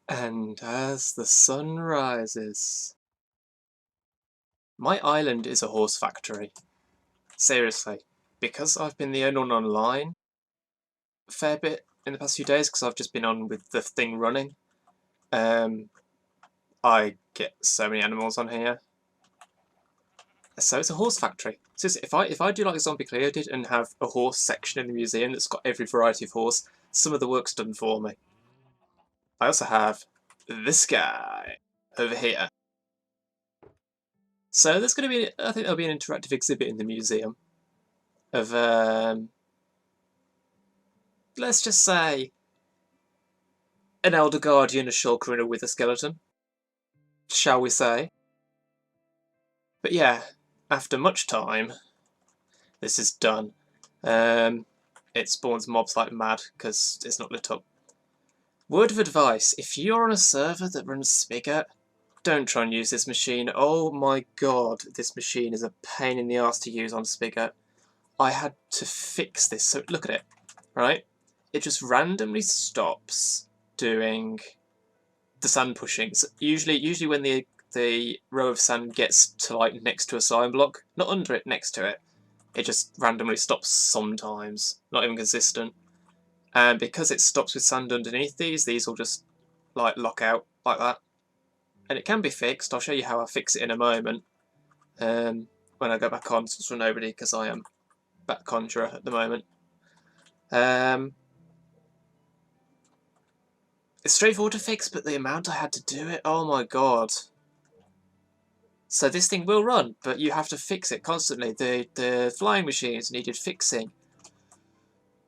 And as the sun rises... My island is a horse factory. Seriously. Because I've been the only one online a fair bit in the past few days, because I've just been on with the thing running, I get so many animals on here. So it's a horse factory. So if I do like Sl1pg8r did and have a horse section in the museum that's got every variety of horse, some of the work's done for me. I also have this guy over here. So there's going to be, I think there'll be an interactive exhibit in the museum of, let's just say, an Elder Guardian, a Shulker, and a Wither Skeleton, shall we say. But yeah, after much time, this is done. It spawns mobs like mad because it's not lit up. Word of advice, if you're on a server that runs Spigot, don't try and use this machine. Oh my god, this machine is a pain in the arse to use on Spigot. I had to fix this, so look at it, right? It just randomly stops doing the sand pushing. So usually when the row of sand gets to like next to a sign block, not under it, next to it, it just randomly stops sometimes, not even consistent. And because it stops with sand underneath these will just like lock out like that. And it can be fixed. I'll show you how I fix it in a moment. When I go back on for nobody, because I am back conjurer at the moment. It's straightforward to fix, but the amount I had to do it, oh my god. So this thing will run, but you have to fix it constantly. The flying machines needed fixing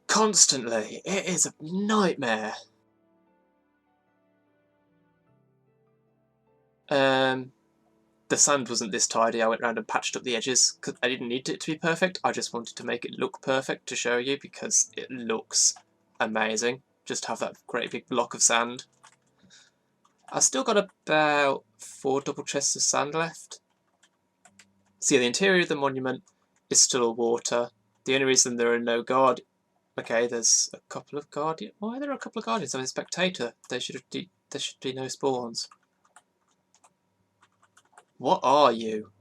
constantly. It is a nightmare. The sand wasn't this tidy. I went around and patched up the edges because I didn't need it to be perfect. I just wanted to make it look perfect to show you because it looks amazing. Just have that great big block of sand. I've still got about 4 double chests of sand left. See, the interior of the monument is still water. The only reason there are no guard... Okay, there's a couple of guardians. Why are there a couple of guardians? I'm a spectator. There should be no spawns. What are you?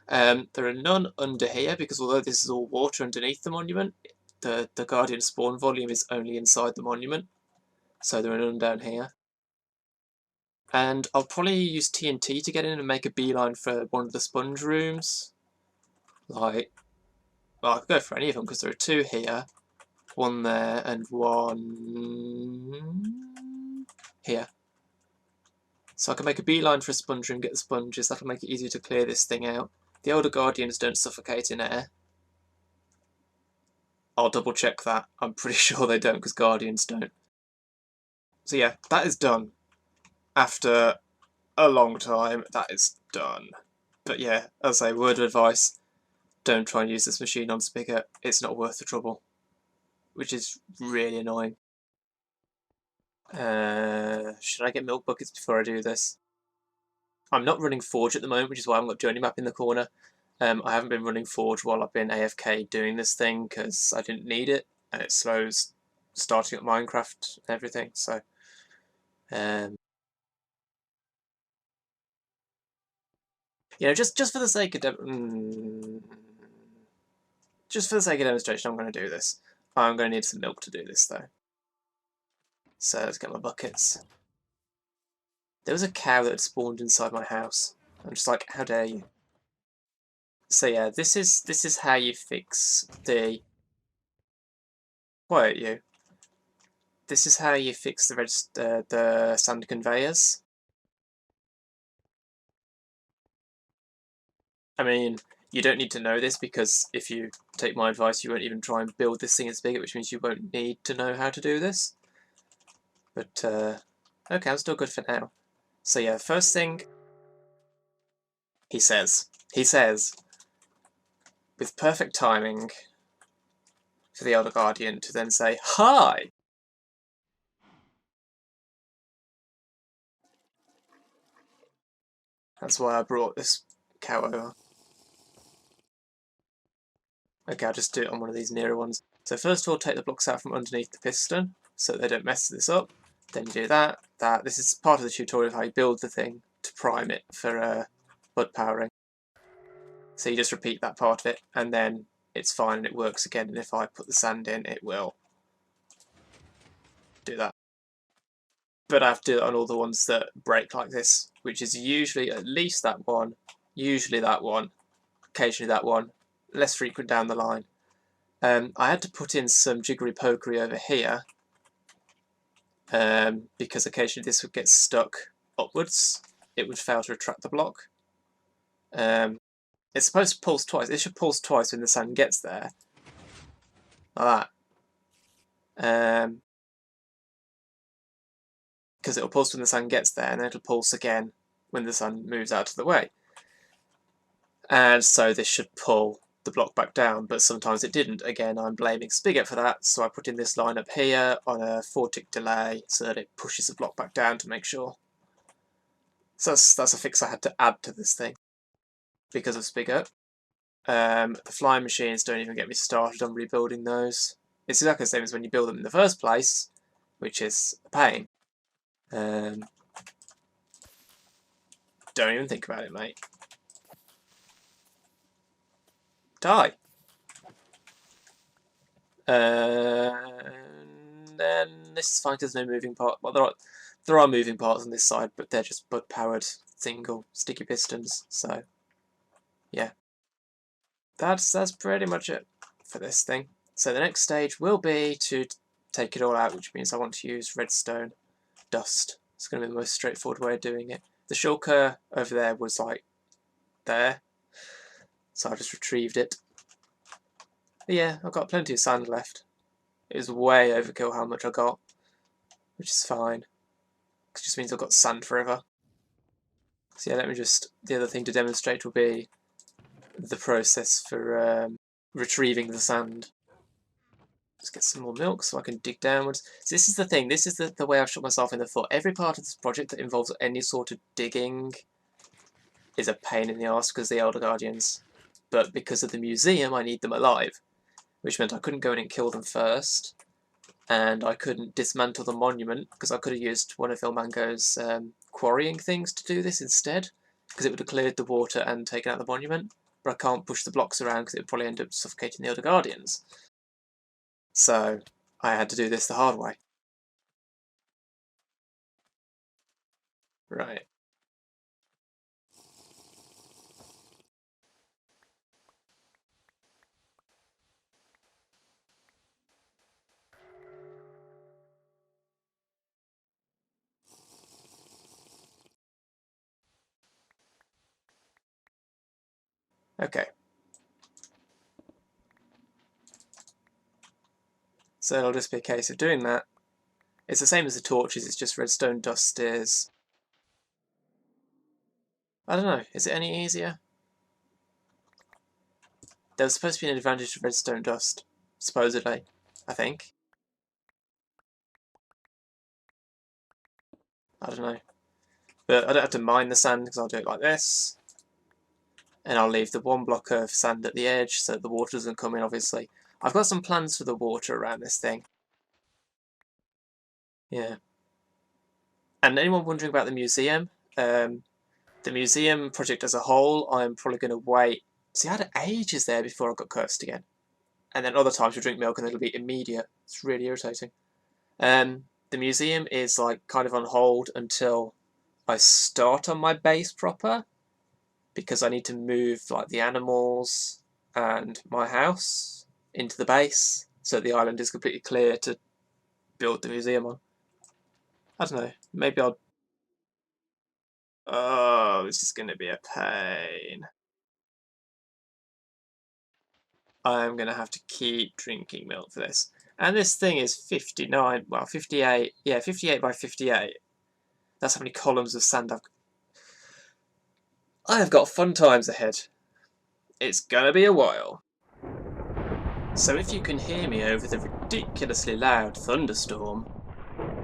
There are none under here because although this is all water underneath the monument, the guardian spawn volume is only inside the monument. So there are none down here. And I'll probably use TNT to get in and make a beeline for one of the sponge rooms. Like, well, I could go for any of them because there are 2 here, 1 there, and 1 here. So I can make a beeline for a sponge room, get the sponges. That'll make it easier to clear this thing out. The older guardians don't suffocate in air. I'll double check that. I'm pretty sure they don't because guardians don't. So yeah, that is done. After a long time, that is done. But yeah, as I say, word of advice, don't try and use this machine on Spigot. It's not worth the trouble, which is really annoying. Should I get milk buckets before I do this? I'm not running Forge at the moment, which is why I've got Journey Map in the corner. I haven't been running Forge while I've been AFK doing this thing because I didn't need it, and it slows starting up Minecraft and everything. So, you know, just for the sake of just for the sake of demonstration, I'm going to do this. I'm going to need some milk to do this though. So let's get my buckets. There was a cow that had spawned inside my house. I'm just like, how dare you? So yeah, this is how you fix the... Quiet you. This is how you fix the sand conveyors. I mean, you don't need to know this because if you take my advice, you won't even try and build this thing in Spigot, which means you won't need to know how to do this. But, okay, I'm still good for now. So yeah, first thing, he says, with perfect timing for the Elder Guardian to then say, hi! That's why I brought this cow over. Okay, I'll just do it on one of these nearer ones. So first of all, take the blocks out from underneath the piston so they don't mess this up. Then you do that. This is part of the tutorial of how you build the thing to prime it for bud powering. So you just repeat that part of it, and then it's fine and it works again. And if I put the sand in, it will do that. But I have to do it on all the ones that break like this, which is usually at least that one, usually that one, occasionally that one, less frequent down the line. I had to put in some jiggery pokery over here because occasionally this would get stuck upwards. It would fail to retract the block. It's supposed to pulse twice. It should pulse twice when the sand gets there, like that. Because it'll pulse when the sand gets there, and then it'll pulse again when the sand moves out of the way. And so this should pull the block back down, but sometimes it didn't. Again, I'm blaming Spigot for that, so I put in this line up here on a 4-tick delay so that it pushes the block back down to make sure. So that's a fix I had to add to this thing because of Spigot. The flying machines, don't even get me started on rebuilding those. It's exactly the same as when you build them in the first place, which is a pain. Don't even think about it, mate. Die. And then this is fine because there's no moving part. Well, there are moving parts on this side, but they're just bud-powered single sticky pistons. So, yeah, that's pretty much it for this thing. So the next stage will be to take it all out, which means I want to use redstone dust. It's going to be the most straightforward way of doing it. The shulker over there was like there, so I just retrieved it. But yeah, I've got plenty of sand left. It was way overkill how much I got, which is fine. It just means I've got sand forever. So yeah, the other thing to demonstrate will be the process for retrieving the sand. Let's get some more milk so I can dig downwards. So this is the thing, this is the way I've shot myself in the foot. Every part of this project that involves any sort of digging is a pain in the arse because of the Elder Guardians. But because of the museum, I need them alive, which meant I couldn't go in and kill them first. And I couldn't dismantle the monument because I could have used one of Ilmango's quarrying things to do this instead, because it would have cleared the water and taken out the monument. But I can't push the blocks around because it would probably end up suffocating the Elder Guardians. So I had to do this the hard way. Right. Okay. So it'll just be a case of doing that. It's the same as the torches, it's just redstone dust is... I don't know, is it any easier? There was supposed to be an advantage to redstone dust, supposedly, I think. I don't know. But I don't have to mine the sand because I'll do it like this. And I'll leave the one block of sand at the edge so that the water doesn't come in, obviously. I've got some plans for the water around this thing. Yeah. And anyone wondering about the museum? The museum project as a whole, I'm probably going to wait. See, I had ages there before I got cursed again. And then other times you drink milk and it'll be immediate. It's really irritating. The museum is like kind of on hold until I start on my base proper, because I need to move like the animals and my house into the base so the island is completely clear to build the museum on. I don't know, maybe I'll... Oh, this is going to be a pain. I'm going to have to keep drinking milk for this. And this thing is 59, well 58, yeah 58 by 58. That's how many columns of sand I have got fun times ahead. It's gonna be a while. So if you can hear me over the ridiculously loud thunderstorm,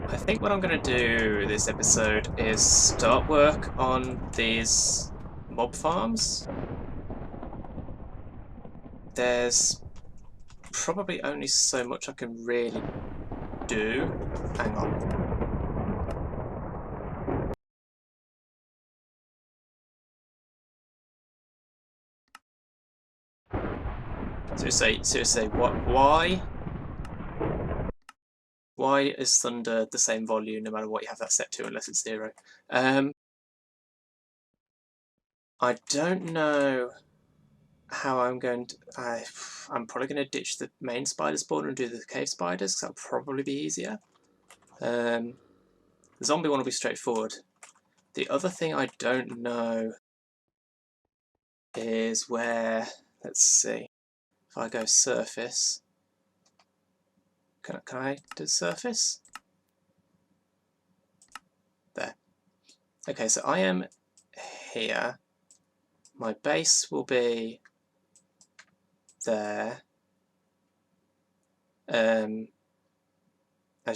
I think what I'm going to do this episode is start work on these mob farms. There's probably only so much I can really do. Hang on. Seriously, what? Why? Why is thunder the same volume no matter what you have that set to, unless it's 0? I don't know how I'm going to... I'm probably going to ditch the main spider spawner and do the cave spiders, because that'll probably be easier. The zombie one will be straightforward. The other thing I don't know is where... Let's see. If I go surface... Can I do surface? There. Okay, so I am here. My base will be there. As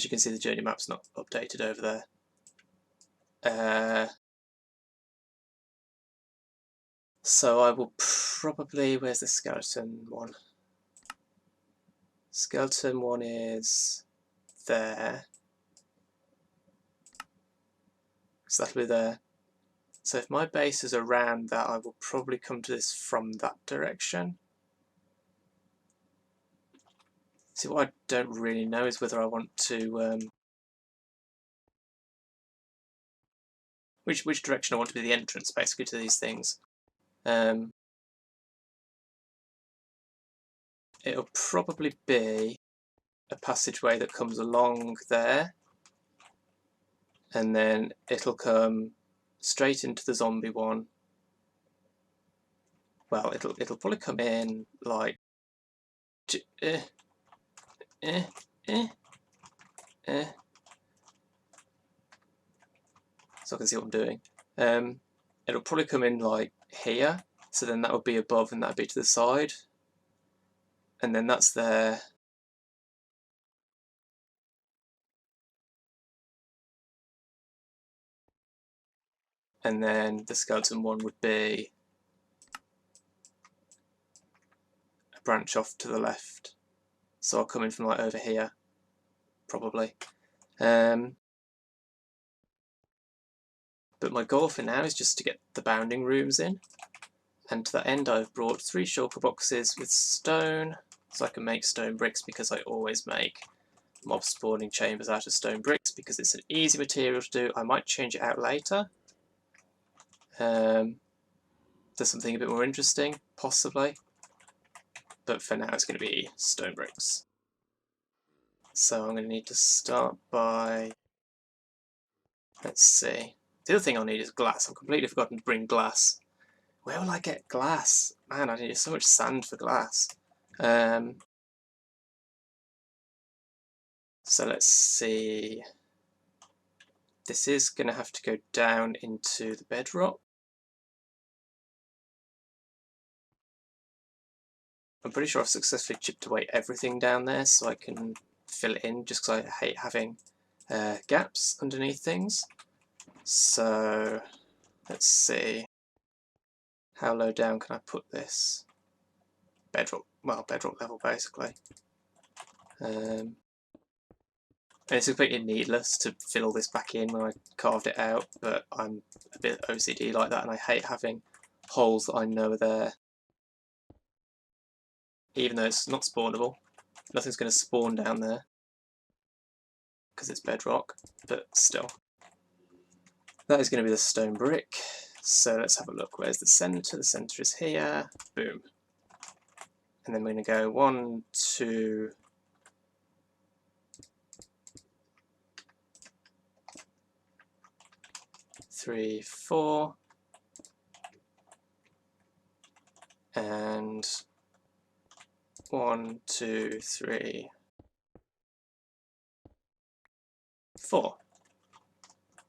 you can see, the journey map's not updated over there. So I will probably... Where's the skeleton one? Skeleton one is there. So that'll be there. So if my base is around that, I will probably come to this from that direction. See, what I don't really know is whether I want to... which direction I want to be the entrance, basically, to these things. It'll probably be a passageway that comes along there, and then it'll come straight into the zombie one. Well, it'll probably come in like... So I can see what I'm doing. It'll probably come in like here, so then that would be above and that would be to the side. And then that's there. And then the skeleton one would be a branch off to the left. So I'll come in from like over here, probably. But my goal for now is just to get the bounding rooms in. And to that end I've brought 3 shulker boxes with stone, so I can make stone bricks, because I always make mob spawning chambers out of stone bricks, because it's an easy material to do. I might change it out later. Do something a bit more interesting, possibly. But for now it's going to be stone bricks. So I'm going to need to start by... Let's see. The other thing I'll need is glass. I've completely forgotten to bring glass. Where will I get glass? Man, I need so much sand for glass. So let's see. This is going to have to go down into the bedrock. I'm pretty sure I've successfully chipped away everything down there, so I can fill it in, just because I hate having gaps underneath things. So let's see. How low down can I put this? Bedrock, well, bedrock level basically. And it's completely needless to fill all this back in when I carved it out, but I'm a bit OCD like that, and I hate having holes that I know are there. Even though it's not spawnable, nothing's going to spawn down there because it's bedrock, but still. That is going to be the stone brick. So let's have a look. Where's the centre? The centre is here. Boom. And then we're going to go 1, 2, 3, 4, and 1, 2, 3, 4,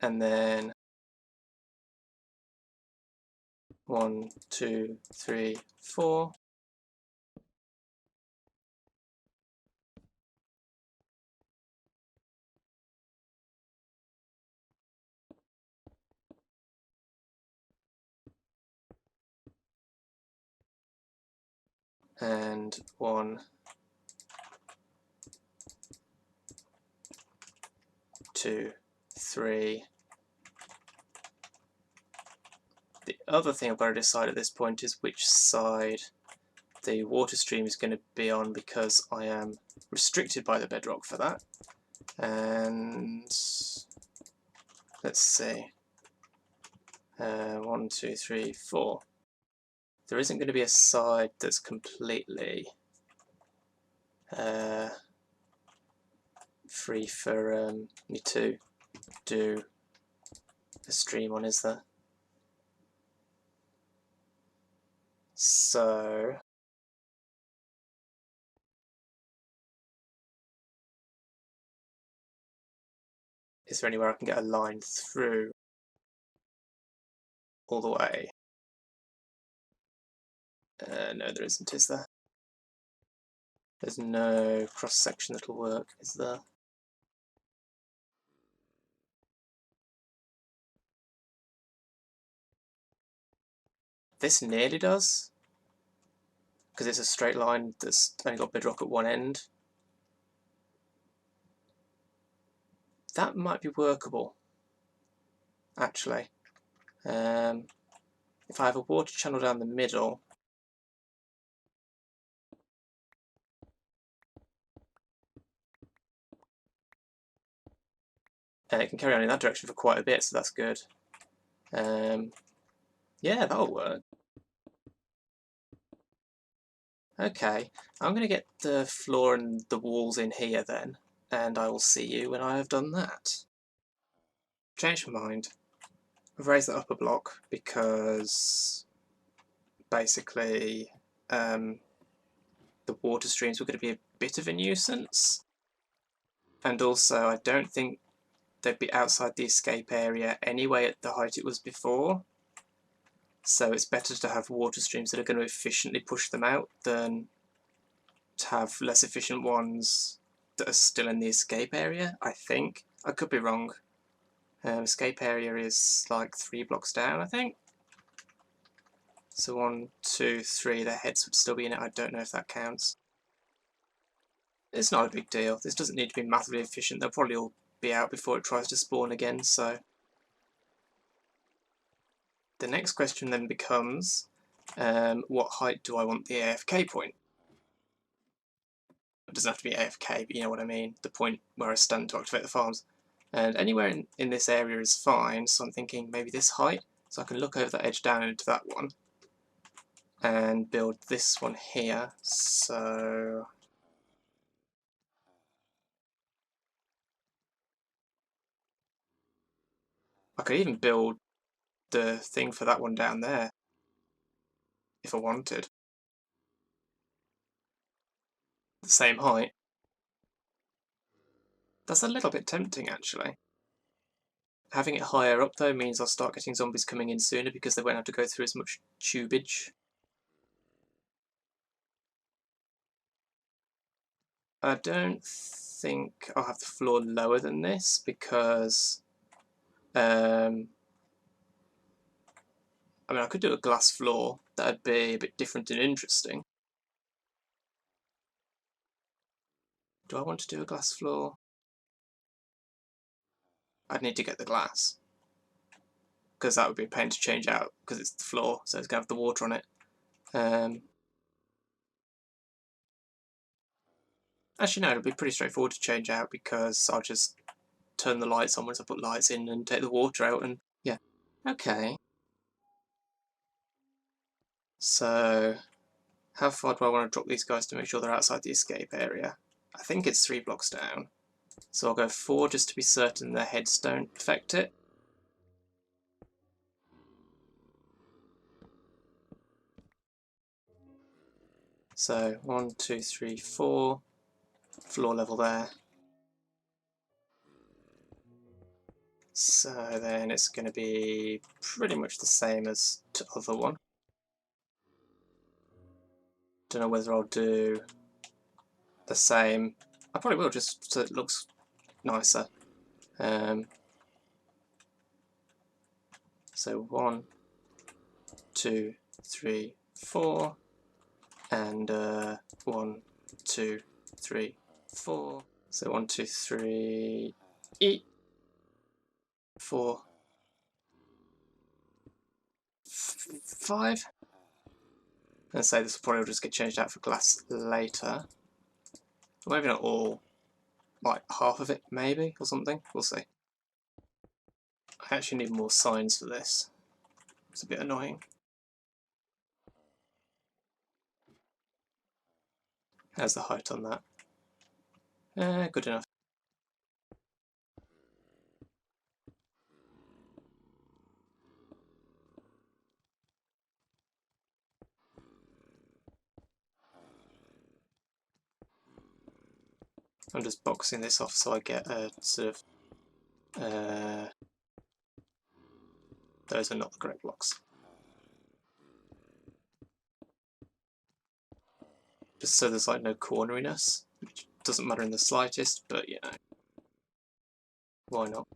and then 1, 2, 3, 4, and 1, 2, 3. The other thing I've got to decide at this point is which side the water stream is going to be on because I am restricted by the bedrock for that. And let's see, 1, 2, 3, 4. There isn't going to be a side that's completely free for me to do a stream on, is there? So is there anywhere I can get a line through all the way? No, there isn't, is there? There's no cross section that'll work, is there? This nearly does, because it's a straight line that's only got bedrock at one end. That might be workable, actually. If I have a water channel down the middle, and it can carry on in that direction for quite a bit, so that's good. Yeah, that'll work. Okay, I'm going to get the floor and the walls in here then, and I will see you when I have done that. Changed my mind. I've raised that up a block because basically the water streams were going to be a bit of a nuisance, and also I don't think they'd be outside the escape area anyway at the height it was before, so it's better to have water streams that are going to efficiently push them out than to have less efficient ones that are still in the escape area, I think. I could be wrong. Escape area is like 3 blocks down, I think. So 1, 2, 3, their heads would still be in it. I don't know if that counts. It's not a big deal. This doesn't need to be massively efficient. They'll probably all be out before it tries to spawn again, so... The next question then becomes, what height do I want the AFK point? It doesn't have to be AFK, but you know what I mean. The point where I stand to activate the farms. And anywhere in this area is fine, so I'm thinking maybe this height, so I can look over that edge down into that one. And build this one here, so... I could even build the thing for that one down there, if I wanted. The same height. That's a little bit tempting, actually. Having it higher up, though, means I'll start getting zombies coming in sooner because they won't have to go through as much tubage. I don't think I'll have the floor lower than this because... I mean, I could do a glass floor. That'd be a bit different and interesting. Do I want to do a glass floor? I'd need to get the glass, because that would be a pain to change out, because it's the floor, so it's going to have the water on it. Actually, no, it'll be pretty straightforward to change out, because I'll just turn the lights on once I put lights in and take the water out, and yeah. Okay. So, how far do I want to drop these guys to make sure they're outside the escape area? I think it's 3 blocks down. So I'll go 4 just to be certain their heads don't affect it. So 1, 2, 3, 4, floor level there. So then it's going to be pretty much the same as the other one. Don't know whether I'll do the same. I probably will, just so it looks nicer. So 1, 2, 3, 4, and 1, 2, 3, 4. So 1, 2, 3, 4, 5. And say this will probably just get changed out for glass later. Or maybe not all, like half of it maybe, or something. We'll see. I actually need more signs for this. It's a bit annoying. How's the height on that? Good enough. I'm just boxing this off so I get a sort of... those are not the correct blocks. Just so there's like no corneriness, which doesn't matter in the slightest, but you know, why not?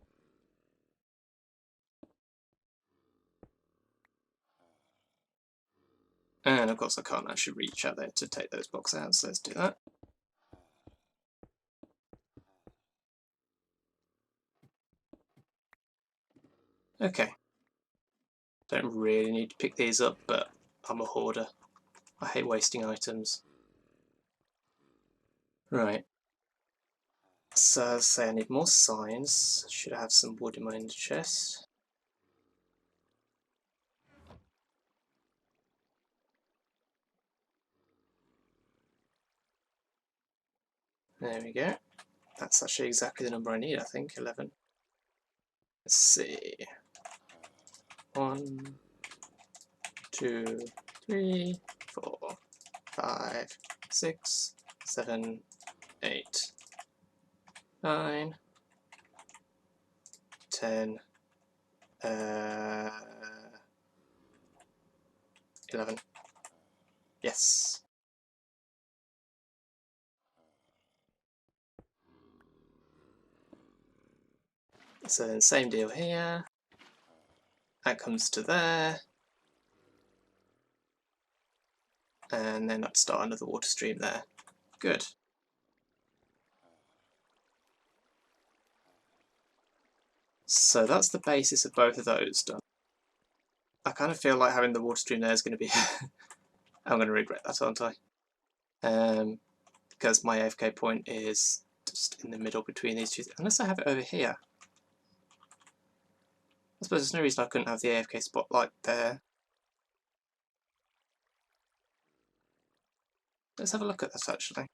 And of course I can't actually reach out there to take those blocks out, so let's do that. Okay. Don't really need to pick these up, but I'm a hoarder. I hate wasting items. Right. So as I say, I need more signs. Should I have some wood in my inner chest? There we go. That's actually exactly the number I need, I think, 11. Let's see. 1, 2, 3, 4, 5, 6, 7, 8, 9, 10, 11. Yes. So then same deal here. That comes to there. And then I'd start another water stream there. Good. So that's the basis of both of those done. I kind of feel like having the water stream there is going to be... I'm going to regret that, aren't I? Because my AFK point is just in the middle between these two. Unless I have it over here. I suppose there's no reason I couldn't have the AFK spotlight there. Let's have a look at that actually.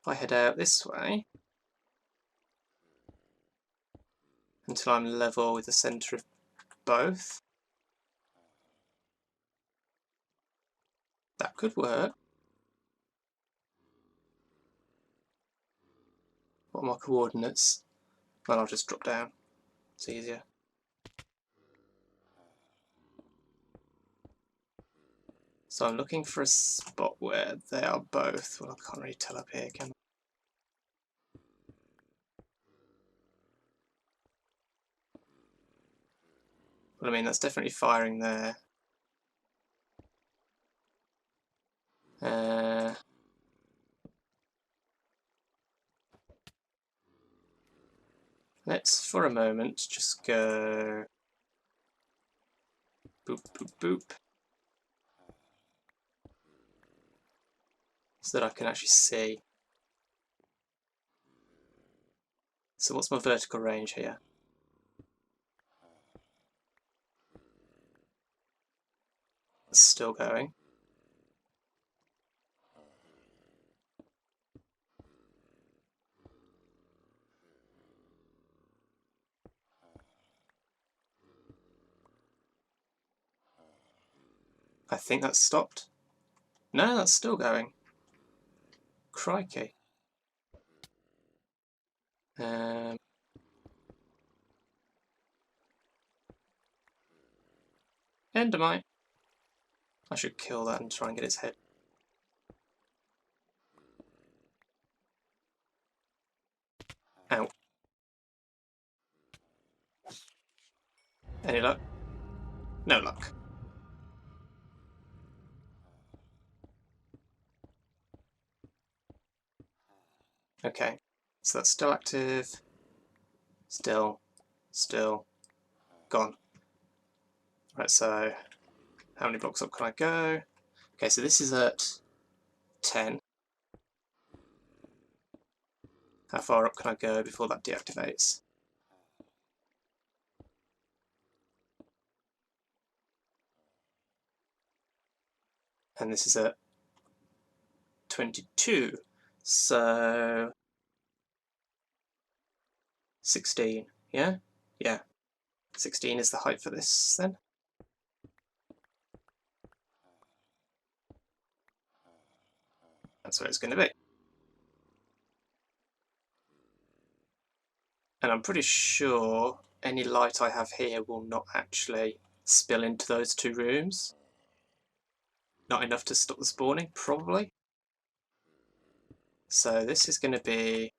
If I head out this way until I'm level with the centre of both, that could work. What are my coordinates? Well, I'll just drop down. It's easier. So I'm looking for a spot where they are both. Well, I can't really tell up here, can I? Well, I mean, that's definitely firing there. Let's, for a moment, just go boop, boop, boop, so that I can actually see. So what's my vertical range here? It's still going. I think that's stopped. No, that's still going. Crikey. Endermite. I should kill that and try and get its head. Ow. Any luck? No luck. Okay, so that's still active. Still. Gone. Right, so how many blocks up can I go? Okay, so this is at 10. How far up can I go before that deactivates? And this is at 22. So 16, yeah? Yeah. 16 is the height for this then. That's where it's going to be. And I'm pretty sure any light I have here will not actually spill into those two rooms. Not enough to stop the spawning, probably. So this is going to be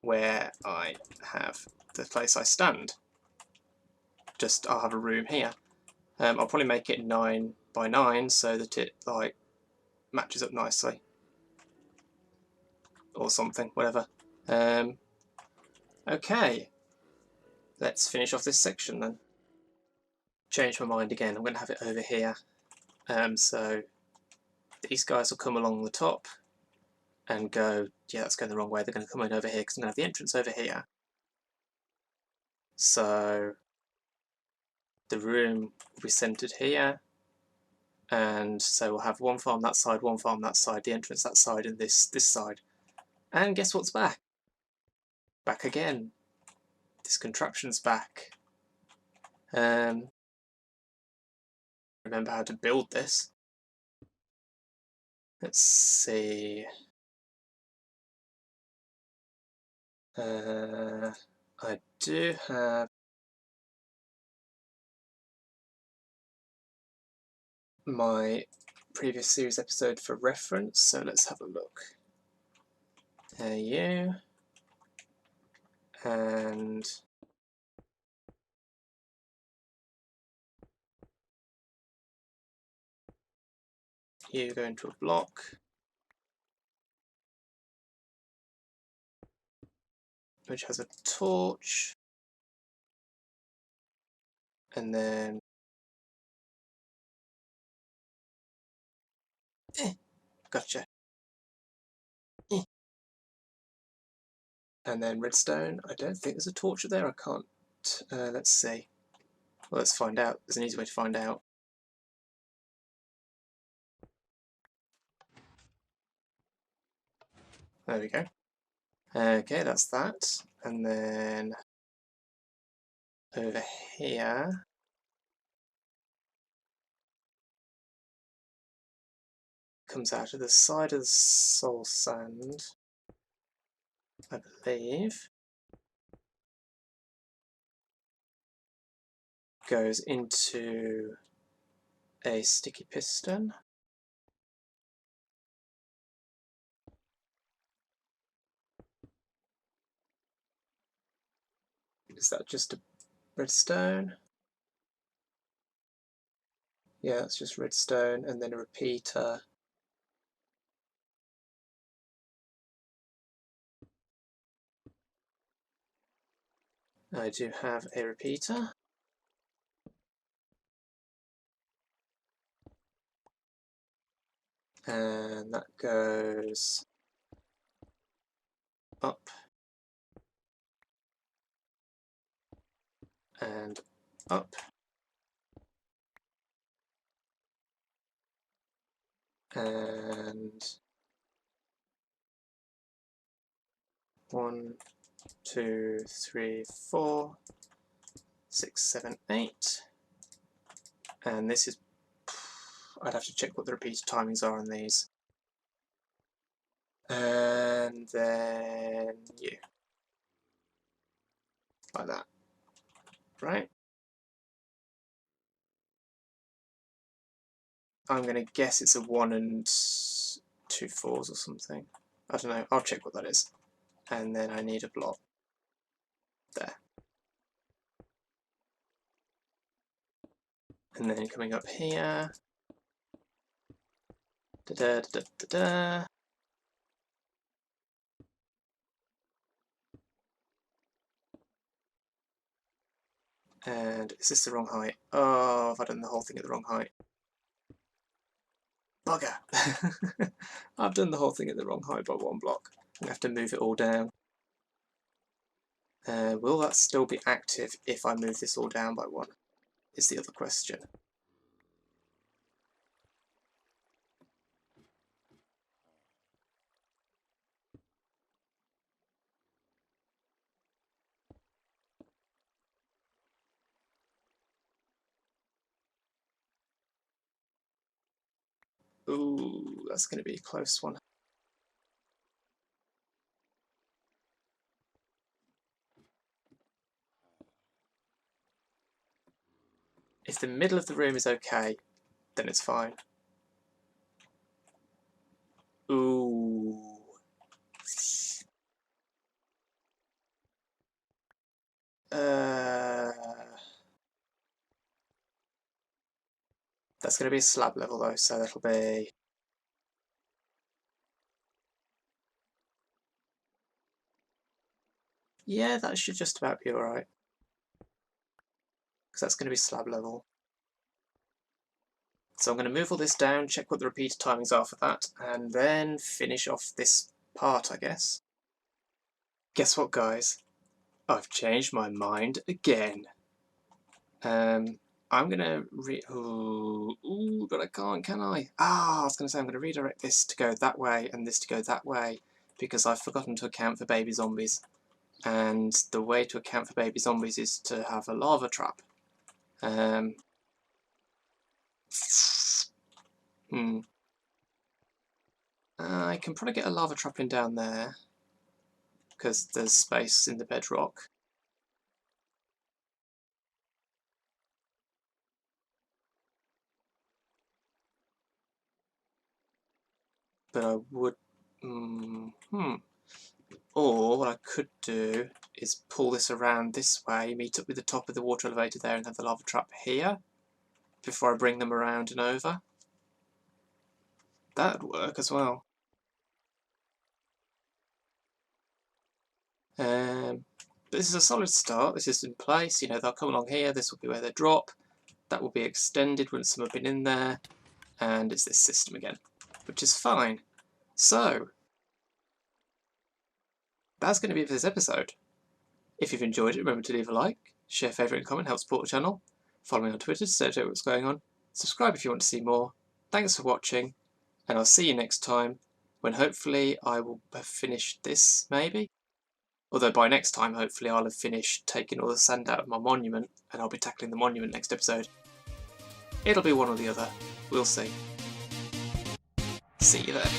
where I have the place I stand. Just I'll have a room here. I'll probably make it 9 by 9 so that it like matches up nicely, or something, whatever. Okay, let's finish off this section then. Change my mind again. I'm going to have it over here. So these guys will come along the top and go. Yeah, that's going the wrong way. They're going to come in over here because I'm going to have the entrance over here. So the room will be centered here. And so we'll have one farm that side, one farm that side, the entrance that side, and this side. And guess what's back? Back again. This contraption's back. Remember how to build this. Let's see. I do have my previous series episode for reference, so let's have a look. You and you go into a block. Which has a torch, and then gotcha. And then redstone. I don't think there's a torch there. I can't. Let's see. Well, let's find out. There's an easy way to find out. There we go. Okay, that's that. And then over here, comes out of the side of the soul sand, I believe. Goes into a sticky piston. Is that just a redstone? Yeah, it's just redstone, and then a repeater. I do have a repeater. And that goes up and up. And 1, 2, 3, 4, 6, 7, 8. And this is, I'd have to check what the repeater timings are on these. And then you. Like that. Right? I'm going to guess it's a 1 and 2 4s or something. I don't know. I'll check what that is. And then I need a block. There. And then coming up here. Da da da da da. And is this the wrong height? Oh, I've done the whole thing at the wrong height. Bugger! I've done the whole thing at the wrong height by 1 block. I'm going to have to move it all down. Will that still be active if I move this all down by 1? Is the other question. Ooh, that's going to be a close one. If the middle of the room is okay, then it's fine. Ooh. That's going to be a slab level though, so that'll be... Yeah, that should just about be alright. Because that's going to be slab level. So I'm going to move all this down, check what the repeater timings are for that, and then finish off this part, I guess. Guess what, guys? I've changed my mind again. I'm going to ooh, but I can't, can I? Ah, I was going to say I'm going to redirect this to go that way and this to go that way, because I've forgotten to account for baby zombies. And the way to account for baby zombies is to have a lava trap. I can probably get a lava trap in down there, because there's space in the bedrock. But I would... Or what I could do is pull this around this way, meet up with the top of the water elevator there and have the lava trap here, before I bring them around and over. That would work as well. But this is a solid start, this is in place, you know, they'll come along here, this will be where they drop, that will be extended once some have been in there, and it's this system again, which is fine. So, that's going to be it for this episode. If you've enjoyed it, remember to leave a like, share, favourite and comment, help support the channel, follow me on Twitter to stay up to what's going on, subscribe if you want to see more. Thanks for watching, and I'll see you next time, when hopefully I will have finished this, maybe? Although by next time, hopefully I'll have finished taking all the sand out of my monument, and I'll be tackling the monument next episode. It'll be one or the other. We'll see. See you there.